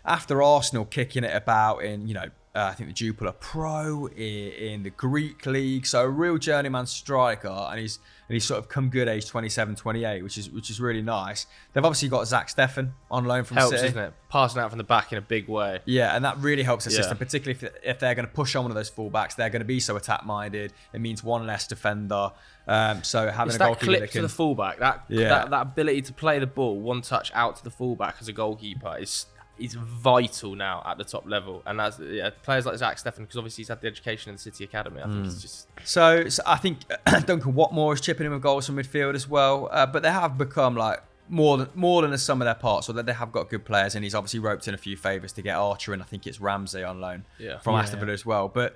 after Arsenal kicking it about in, I think the Jupiler Pro in the Greek league, so a real journeyman striker, and he's sort of come good age 27, 28, which is really nice. They've obviously got Zach Stefan on loan from City. City. Isn't it? Passing out from the back in a big way. Yeah, and that really helps the system, particularly if they're going to push on one of those fullbacks. They're going to be so attack-minded. It means one less defender. So having it's a that goalkeeper clip to the fullback, that ability to play the ball one touch out to the fullback as a goalkeeper is vital now at the top level, and as players like Zach Stefan, because obviously he's had the education in the City Academy. I think it's just so I think Duncan Watmore is chipping in with goals from midfield as well, but they have become like more than the sum of their parts, so that they have got good players, and he's obviously roped in a few favours to get Archer, and I think it's Ramsey on loan from Aston Villa as well. But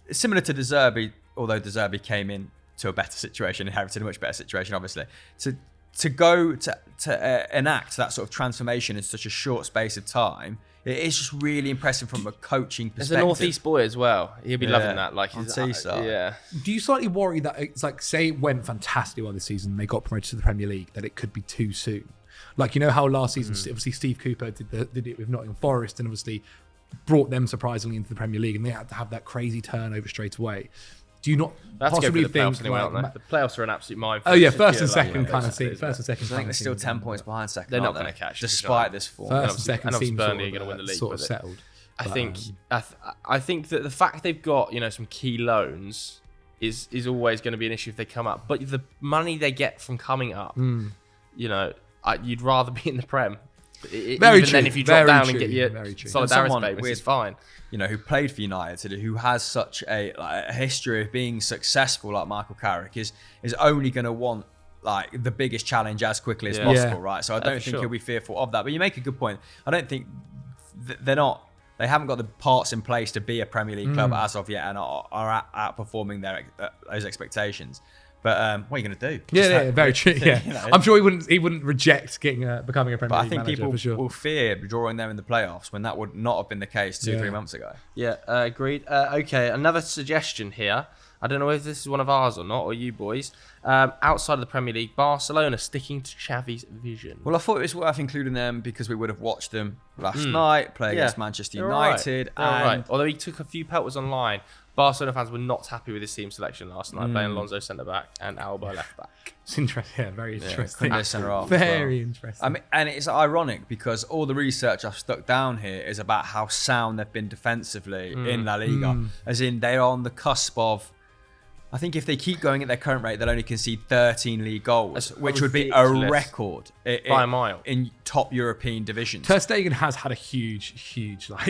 similar to Zerbi, although Zerbi came in to a better situation, inherited a much better situation, obviously. To go to enact that sort of transformation in such a short space of time, it is just really impressive from a coaching perspective. There's a Northeast boy as well. He'll be loving that. Like on Teesside. Yeah. Do you slightly worry that it's like, say it went fantastic well this season, they got promoted to the Premier League, that it could be too soon? Like, how last season, obviously Steve Cooper did it with Nottingham Forest, and obviously brought them surprisingly into the Premier League, and they had to have that crazy turnover straight away. Do you not possibly think the playoffs are an absolute minefield? Oh yeah, first and second kind of seat. First and second. I think they're still 10 points behind second. They're not going to catch, despite this form. First and second seems Burnley are going to win the league. Sort of settled. I think that the fact they've got some key loans is always going to be an issue if they come up. But the money they get from coming up, you'd rather be in the Prem. Very true. Then if you drop down and get your solidarity payments, it's fine. Who played for United, who has such a history of being successful like Michael Carrick, is only going to want like the biggest challenge as quickly as possible, right? So I don't think he'll be fearful of that. But you make a good point. I don't think they're not They haven't got the parts in place to be a Premier League club as of yet, and are outperforming those expectations. But what are you going to do? Yeah, very true. Yeah, I'm sure he wouldn't reject becoming a Premier League manager. But I think people for sure. will fear drawing them in the playoffs when that would not have been the case 2-3 months ago. Yeah, agreed. Okay, another suggestion here. I don't know if this is one of ours or not, or you boys. Outside of the Premier League, Barcelona sticking to Xavi's vision. Well, I thought it was worth including them because we would have watched them last night play against Manchester United. Right. Although he took a few pelters online, Barcelona fans were not happy with his team selection last night, playing Alonso centre-back and Alba left-back. It's interesting. Yeah, very interesting. Centre-half. Very interesting. I mean, and it's ironic because all the research I've stuck down here is about how sound they've been defensively in La Liga. As in, they are on the cusp of... I think if they keep going at their current rate, they'll only concede 13 league goals, which would be a record by a mile in top European divisions. Ter Stegen has had a huge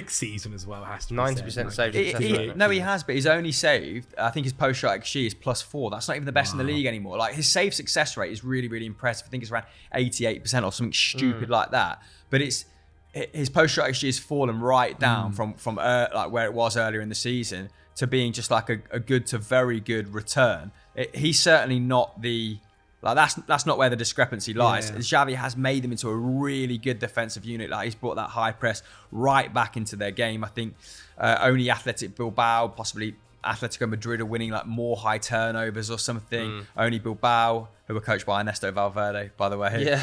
season as well. Has to be 90% saved. No, he has, but he's only saved. I think his post-shot XG is +4. That's not even the best in the league anymore. Like his save success rate is really impressive. I think it's around 88% or something stupid like that. But his post-shot XG has fallen right down from like where it was earlier in the season to being just like a good to very good return. He's certainly not the... Like that's not where the discrepancy lies. Yeah. Xavi has made them into a really good defensive unit. Like he's brought that high press right back into their game. I think only Athletic Bilbao, possibly Atletico Madrid, are winning like more high turnovers or something. Only Bilbao, who were coached by Ernesto Valverde, by the way.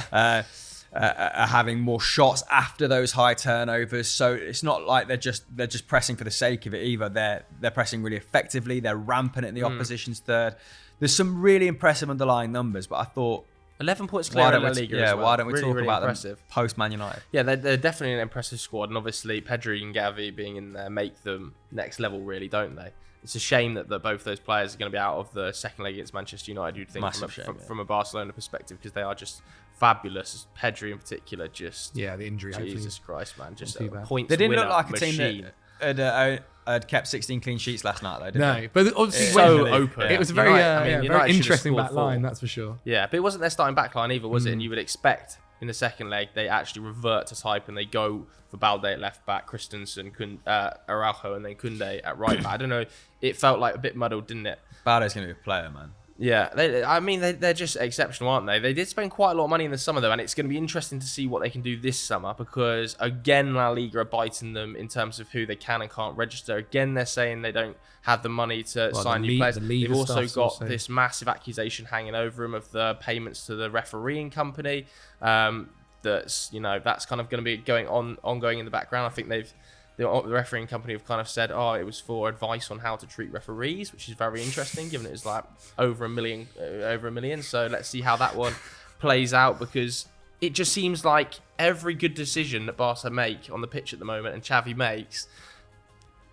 Are having more shots after those high turnovers. So it's not like they're just pressing for the sake of it either. They're pressing really effectively. They're rampant in the opposition's third. There's some really impressive underlying numbers, but I thought 11 points clear in La Liga as well. Why don't we really, talk really about impressive. them post Man United? Yeah, they're definitely an impressive squad, and obviously Pedri and Gavi being in there make them next level, really, don't they? It's a shame that both those players are going to be out of the second leg against Manchester United, you'd think, from a Barcelona perspective, because they are just fabulous. Pedri in particular, just... Yeah, the injury, Jesus Christ, man. Just a points They didn't look like machine. A team that had kept 16 clean sheets last night, though, did they? No, but obviously... So open. It was a very interesting back line, that's for sure. Yeah, but it wasn't their starting back line either, was it? And you would expect... In the second leg, they actually revert to type and they go for Balde at left back, Christensen, Araujo, and then Koundé at right back. I don't know. It felt like a bit muddled, didn't it? Balde's going to be a player, man. Yeah, they're just exceptional, aren't they? They did spend quite a lot of money in the summer, though, and it's going to be interesting to see what they can do this summer because, again, La Liga are biting them in terms of who they can and can't register. Again, they're saying they don't have the money to sign new players. They've also got this massive accusation hanging over them of the payments to the refereeing company. That's kind of going to be ongoing in the background. I think the refereeing company have kind of said, it was for advice on how to treat referees, which is very interesting, given it was like over a million. So let's see how that one plays out, because it just seems like every good decision that Barca make on the pitch at the moment and Xavi makes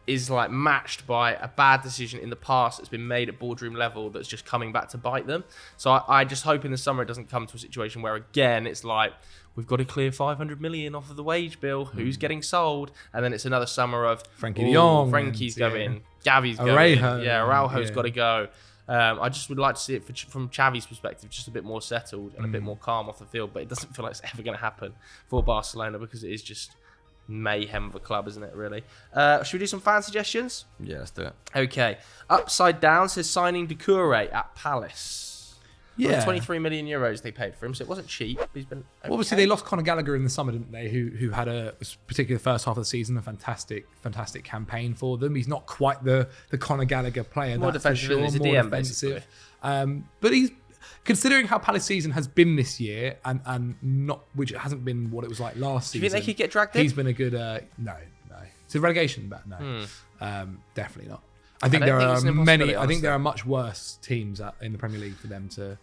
is like matched by a bad decision in the past that's been made at boardroom level that's just coming back to bite them. So I just hope in the summer it doesn't come to a situation where, again, it's like, we've got to clear 500 million off of the wage bill. Who's getting sold? And then it's another summer of Frankie de Jong. Frankie's going. Gavi's going. Araujo's got to go. I just would like to see it from Xavi's perspective, just a bit more settled and a bit more calm off the field. But it doesn't feel like it's ever going to happen for Barcelona because it is just mayhem of a club, isn't it, really? Should we do some fan suggestions? Yeah, let's do it. Okay. Upside Down says signing Doucouré at Palace. Yeah, 23 million euros they paid for him, so it wasn't cheap. He's been okay. Obviously they lost Conor Gallagher in the summer, didn't they? Who had particularly the first half of the season, a fantastic campaign for them. He's not quite the Conor Gallagher player. More defensive, sure. He's a DM defensive. Basically. But he's, considering how Palace season has been this year and not, which it hasn't been what it was like last season. Do you think they could get dragged in? He's been a good no. It's a relegation bet, no. Definitely not. I think there are much worse teams in the Premier League for them to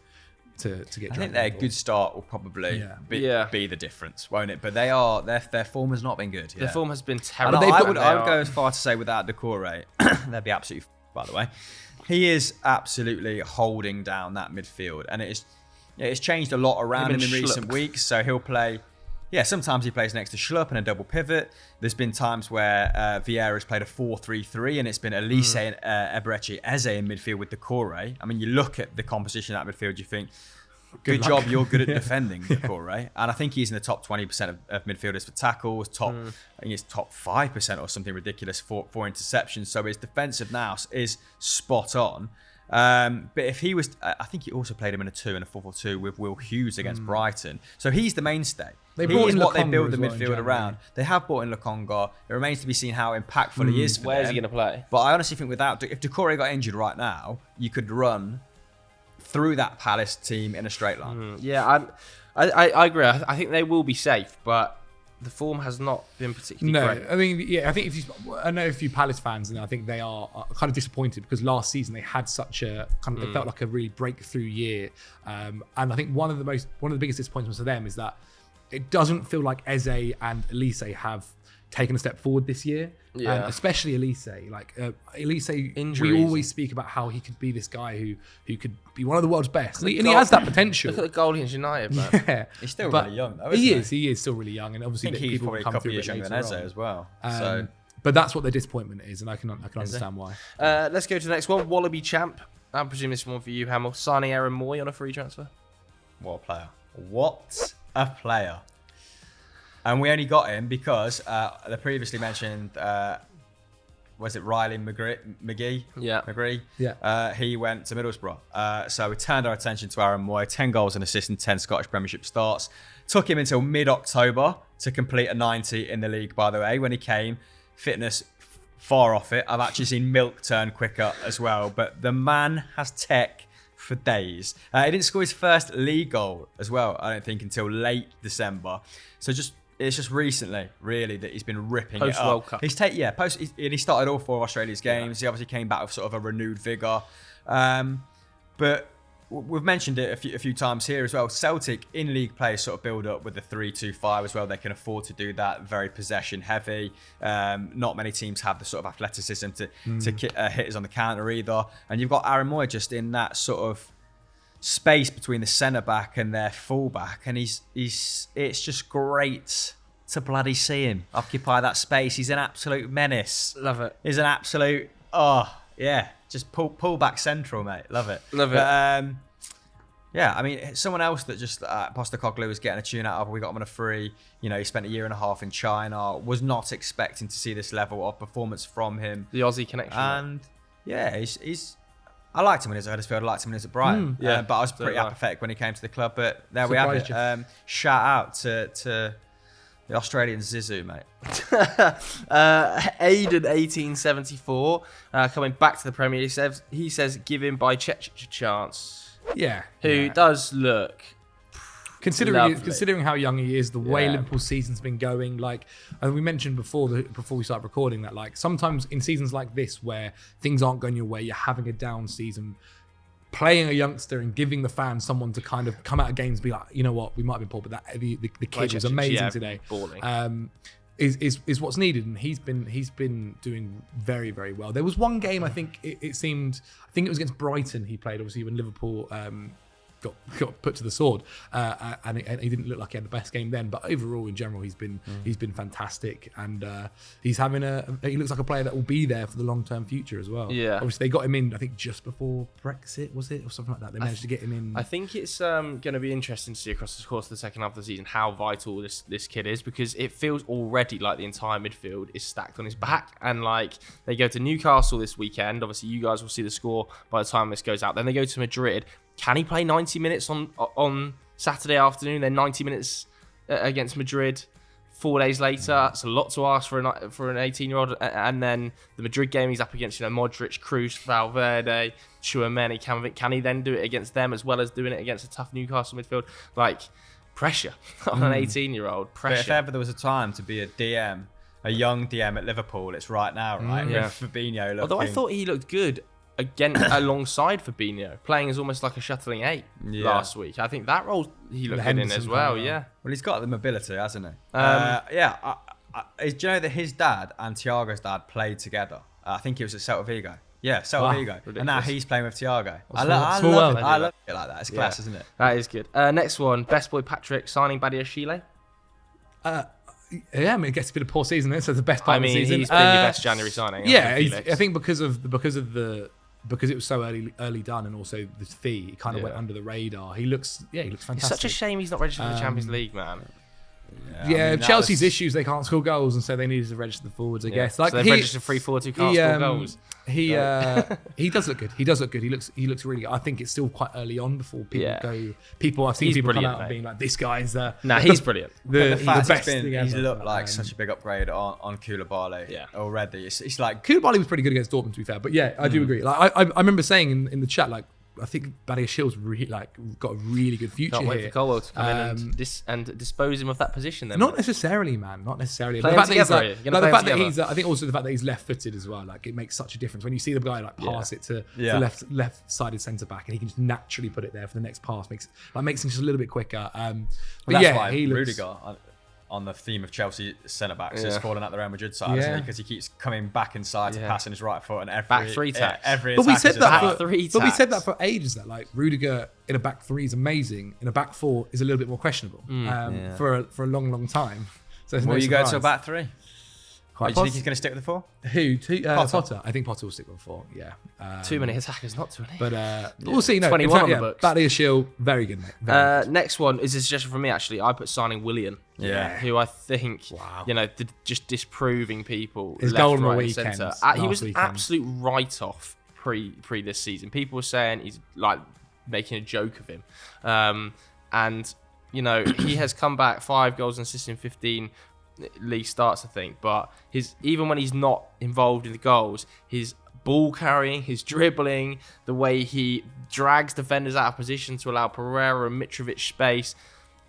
get dragged. I think their good start will probably be the difference, won't it? But their form has not been good. Their form has been terrible. I would go as far to say without Doucouré, they'd be absolutely by the way. He is absolutely holding down that midfield, and it's changed a lot around him in recent weeks. So he'll play. Yeah, sometimes he plays next to Schlupp in a double pivot. There's been times where Vieira's played a 4-3-3 and it's been Elise and Eberechi Eze in midfield with Doucouré. I mean, you look at the composition of that midfield, you think, good job. You're good at defending, Doucouré. And I think he's in the top 20% of midfielders for tackles. I think it's top 5% or something ridiculous for interceptions. So his defensive nous is spot on. But if he was, I think he also played him in a 2 and a 4-4-2 with Will Hughes against Brighton. So he's the mainstay. He is what they build the midfield around. They have brought in Lokonga. It remains to be seen how impactful he is for them. Where's he going to play? But I honestly think if Doucouré got injured right now, you could run through that Palace team in a straight line. Yeah, I agree. I think they will be safe, but the form has not been particularly great. I mean, I think I know a few Palace fans, and I think they are kind of disappointed because last season they had such a kind of, it felt like a really breakthrough year. And I think one of the biggest disappointments for them is that it doesn't feel like Eze and Elise have taken a step forward this year. Yeah. Especially Elise. Like Elise, Injuries. we always speak about how he could be this guy who could be one of the world's best. And he has that potential. Look at the goal against United, man. Yeah. He's still really young, though, isn't he? He is still really young, and obviously I think he's probably a couple of years younger than Eze on. as well. But that's what their disappointment is, and I can understand why. Let's go to the next one. Wallaby champ. I presume this one for you, Hamill. Signing Aaron Mooy on a free transfer. What a player. What a player. And we only got him because the previously mentioned, was it Riley McGee? Yeah. McGree? Yeah. He went to Middlesbrough. So we turned our attention to Aaron Mooy. 10 goals and assists and 10 Scottish Premiership starts. Took him until mid-October to complete a 90 in the league, by the way. When he came, fitness far off it. I've actually seen milk turn quicker as well. But the man has tech for days. He didn't score his first league goal as well, I don't think, until late December. So it's just recently, really, that he's been ripping it up. Post-World Cup. He started all 4 of Australia's games. He obviously came back with sort of a renewed vigour. But we've mentioned it a few times here as well. Celtic in league play sort of build up with the 3-2-5 as well. They can afford to do that. Very possession heavy. Not many teams have the sort of athleticism to hit hitters on the counter either. And you've got Aaron Mooy just in that sort of space between the centre back and their full back, and it's just great to bloody see him occupy that space. He's an absolute menace. Love it. He's an absolute just pull back central, mate. Love it. Yeah, I mean, someone else that just Postecoglou was getting a tune out of. We got him on a free. You know, he spent a year and a half in China. Was not expecting to see this level of performance from him. The Aussie connection. And yeah, he's. I liked him when he was at Huddersfield. I liked him when he was at Brighton. But I was pretty apathetic when he came to the club. But there we have it. Shout out to the Australian Zizou, mate. Aiden 1874 coming back to the Premier League. He says give him Bajcetic a chance. Yeah. Who does look Considering how young he is, the way Yeah. Liverpool's season's been going, like, and we mentioned before we started recording that, like, sometimes in seasons like this where things aren't going your way, you're having a down season, playing a youngster and giving the fans someone to kind of come out of games and be like, you know what, we might be poor, but the kid was amazing today. Balling. Is what's needed, and he's been doing very, very well. There was one game I think it was against Brighton he played, obviously when Liverpool got put to the sword, and he didn't look like he had the best game then. But overall, in general, he's been fantastic, and he looks like a player that will be there for the long term future as well. Yeah, obviously they got him in, I think just before Brexit, was it, or something like that. They managed to get him in. I think it's going to be interesting to see across the course of the second half of the season how vital this kid is, because it feels already like the entire midfield is stacked on his back, and like they go to Newcastle this weekend. Obviously, you guys will see the score by the time this goes out. Then they go to Madrid. Can he play 90 minutes on Saturday afternoon, then 90 minutes against Madrid 4 days later? That's a lot to ask for an 18-year-old. And then the Madrid game, he's up against Modric, Kroos, Valverde, Tchouameni. Can he then do it against them as well as doing it against a tough Newcastle midfield? Like, pressure on an 18-year-old. Pressure. But if ever there was a time to be a young DM at Liverpool, it's right now, right? Yeah. With Fabinho looking... Although I thought he looked good again alongside Fabinho, playing as almost like a shuttling 8 last week. I think that role he looked good in as well. Yeah. Well, he's got the mobility, hasn't he? Do you know that his dad and Thiago's dad played together? I think it was at Celta Vigo. Yeah, Celta Vigo. Ridiculous. And now he's playing with Thiago. I love it like that. It's class, isn't it? That is good. Next one, best boy Patrick signing Badiashile. Yeah, I mean, it gets a bit of poor season, so the best part of the season. He's been your best January signing. Yeah, I think because of the because it was so early done, and also the fee, it kind of went under the radar. He looks fantastic. It's such a shame he's not registered for the Champions League, man. Yeah, I mean, Chelsea's issues, they can't score goals, and so they needed to register the forwards, I guess. Like, so they've registered 3-4-2 can't score goals. He does look good. He looks really good. I think it's still quite early on before people I've seen people come out and being like, this guy's he's brilliant. The best thing he's looked like such a big upgrade on Koulibaly already. It's like Koulibaly was pretty good against Dortmund, to be fair, but yeah, I do agree. Like I remember saying in the chat, like, I think Badiashile's got a really good future Can't wait here. for Colwell to come in and dispose him of that position. Then not necessarly, man. Not necessarily. Play The fact together. the fact that he's, I think also the fact that he's left-footed as well. Like, it makes such a difference when you see the guy like pass it to left-sided centre back, and he can just naturally put it there for the next pass. Makes him just a little bit quicker. But that's yeah, why he looks. Rudiger, on the theme of Chelsea centre-backs, has fallen at the Real Madrid side, isn't he? Because he keeps coming back inside to pass in his right foot, and back three tacks. But we said we said that for ages, that like Rudiger in a back three is amazing, in a back four is a little bit more questionable for a long time. So will you go to a back three? Do you think he's going to stick with the four? Potter. I think Potter will stick with four. Yeah. Too many attackers not to. But we'll see. No, 21 on the books. Badiashile, very good, mate. Very good. Next one is a suggestion from me, actually. I put signing Willian. Yeah. Who I think, just disproving people. His left, goal on the right, weekend. He was an absolute write-off pre this season. People were saying he's like making a joke of him. And, he has come back 5 goals and assists in 15 league starts, I think, but even when he's not involved in the goals, his ball carrying, his dribbling, the way he drags defenders out of position to allow Pereira and Mitrovic space,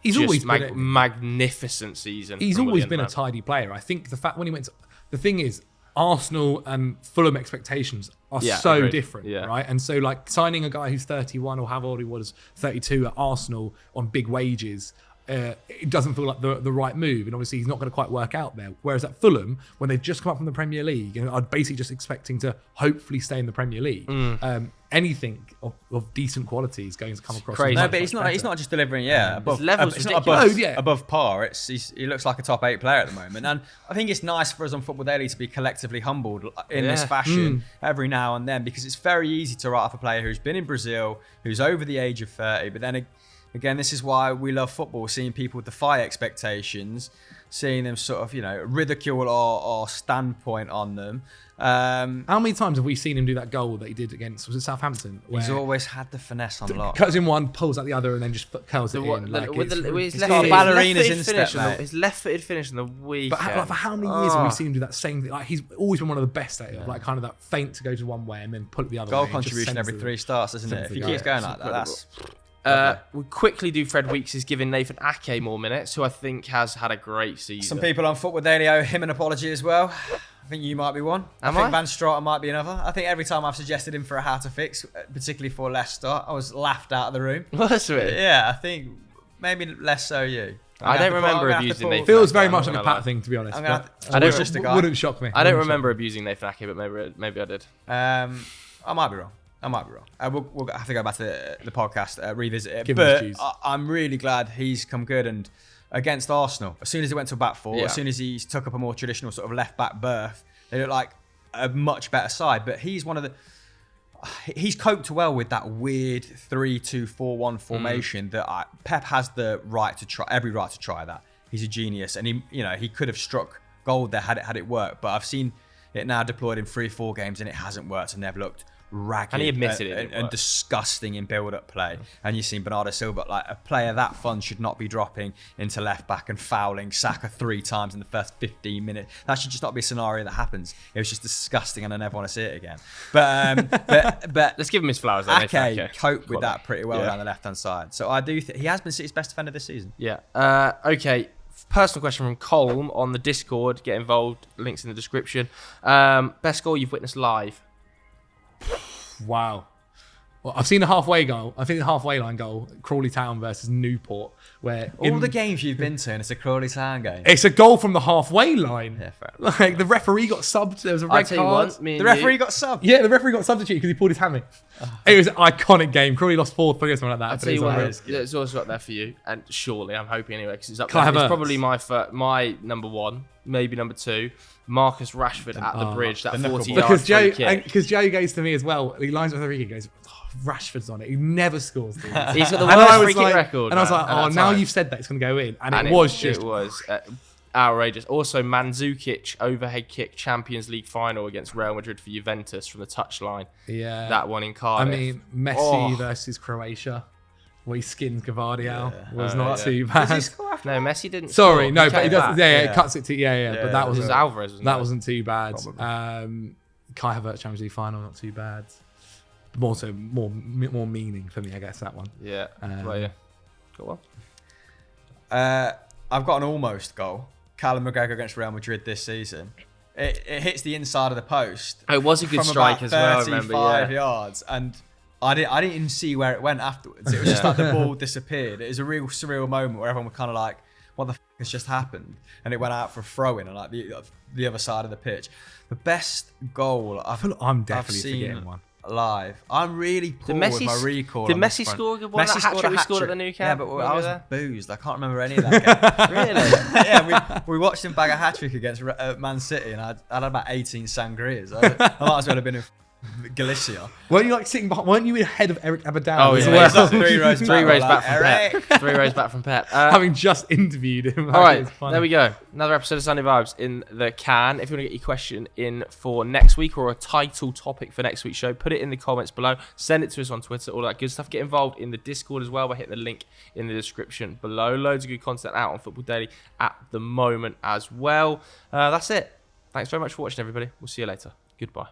he's always been magnificent season. He's always been a tidy player. I think the fact when he went to, the thing is, Arsenal and Fulham expectations are so different, right? And so, like, signing a guy who's 31 or however old he was, 32 at Arsenal on big wages, it doesn't feel like the right move, and obviously he's not going to quite work out there. Whereas at Fulham, when they've just come up from the Premier League, are basically just expecting to hopefully stay in the Premier League. Anything of decent quality is going to come across. Crazy. No, but he's not just delivering. Above par. He looks like a top 8 player at the moment, and I think it's nice for us on Football Daily to be collectively humbled in this fashion every now and then, because it's very easy to write off a player who's been in Brazil, who's over the age of 30, but then. Again, this is why we love football, seeing people defy expectations, seeing them sort of, ridicule our standpoint on them. How many times have we seen him do that goal that he did against, was it Southampton? He's always had the finesse on lock. Cuts in one, pulls out the other, and then just curls it in. His left-footed finish in the weekend. But for how many years have we seen him do that same thing? Like, he's always been one of the best at it, like kind of that feint to go to one way and then pull it the other way. Goal contribution every 3 starts, isn't it? If he keeps going like that, that's... We'll quickly do Fred Weeks is giving Nathan Ake more minutes, who I think has had a great season. Some people on Football Daily owe him an apology as well. I think you might be one. I think Van Straten might be another. I think every time I've suggested him for a how to fix, particularly for Leicester, I was laughed out of the room. Was it? Yeah, I think maybe less so you. I don't remember abusing Nathan Ake. Feels very much like a Pat thing, to be honest. Wouldn't shock me. I don't remember abusing Nathan Ake, but maybe I did. I might be wrong. We'll have to go back to the podcast, revisit it. But I'm really glad he's come good. And against Arsenal, as soon as he went to a back four, as soon as he took up a more traditional sort of left back berth, they look like a much better side. But he's he's coped well with that weird 3-2-4-1 formation that Pep has every right to try that. He's a genius, and he could have struck gold there had it worked. But I've seen it now deployed in 3-4 games, and it hasn't worked, and they've looked ragged and he admitted it and disgusting in build-up play. And you've seen Bernardo Silva, like a player that fun should not be dropping into left back and fouling Saka 3 times in the first 15 minutes. That should just not be a scenario that happens. It was just disgusting, and I never want to see it again. But let's give him his flowers. Ake coped with that pretty well down the left-hand side. So I do think he has been City's best defender this season. Yeah. Okay. Personal question from Colm on the Discord. Get involved. Links in the description. Best goal you've witnessed live? Wow. Well, I've seen the halfway goal. I think the halfway line goal, Crawley Town versus Newport, where All the games you've been to, and it's a Crawley Town game. it's a goal from the halfway line. Yeah, fair enough. Like the referee got subbed. There was a I'll red tell you card. what, me and The referee got subbed. Yeah, the referee got substituted because he pulled his hammy. It was an iconic game. Crawley lost 4-3 or something like that. I'll but tell you it was what, like- it's also up there for you, and surely I'm hoping anyway because it's up Kai there. It's Havertz. probably my number one, maybe number two. Marcus Rashford at the bridge, that the knuckle 40 ball. yard free kick. because Joe goes to me as well. He lines with Enrique and goes, oh, Rashford's on it. He never scores. Dude. He's got the And I worst was free kick like- record. And I was man, like, at oh, that now time. you've said that it's going to go in, and it was just It was outrageous. Also, Mandzukic overhead kick Champions League final against Real Madrid for Juventus from the touchline. yeah. That one in I Cardiff. mean, Messi Oh. versus Croatia, where he skins Gvardiol, was Oh, not yeah. too Does bad. he score after No, Messi didn't. Sorry, score. no, He but he came does. back. Yeah, Yeah. it cuts it to but that It was wasn't Alvarez. Wasn't that it? wasn't too bad. Probably. Kai Havertz Champions League final, not too bad. More meaning for me, I guess that one. Yeah. Well, yeah. Got one. I've got an almost goal. Callum McGregor against Real Madrid this season. It hits the inside of the post. Oh, it was a good from strike about as well. I 35 remember. Yeah. yards, and I didn't even see where it went afterwards. It was just like the ball disappeared. It was a real surreal moment where everyone was kind of like, "What the f has just happened?" And it went out for a throw in on like the other side of the pitch. The best goal I feel like I'm I've definitely seen forgetting one. live. I'm really poor with my recall. Did on this Messi front. score a good one? That hat-trick we scored at the Nou Yeah, Camp? but When I we was were boozed. I can't remember any of that game. Really? Yeah, we watched him bag a hat-trick against Man City, and I'd had about 18 sangrias. I might as well have been in Galicia. Weren't you like sitting behind? Weren't you ahead of Eric Abadal? Oh, as yeah. well? He's like 3 rows Three rows back from Eric. Pep. 3 rows back from Pep. Having just interviewed him. All right, it's funny. there we go. Another episode of Sunday Vibes in the can. If you want to get your question in for next week or a title topic for next week's show, put it in the comments below. Send it to us on Twitter, all that good stuff. Get involved in the Discord as well by hitting the link in the description below. Loads of good content out on Football Daily at the moment as well. That's it. Thanks very much for watching, everybody. We'll see you later. Goodbye.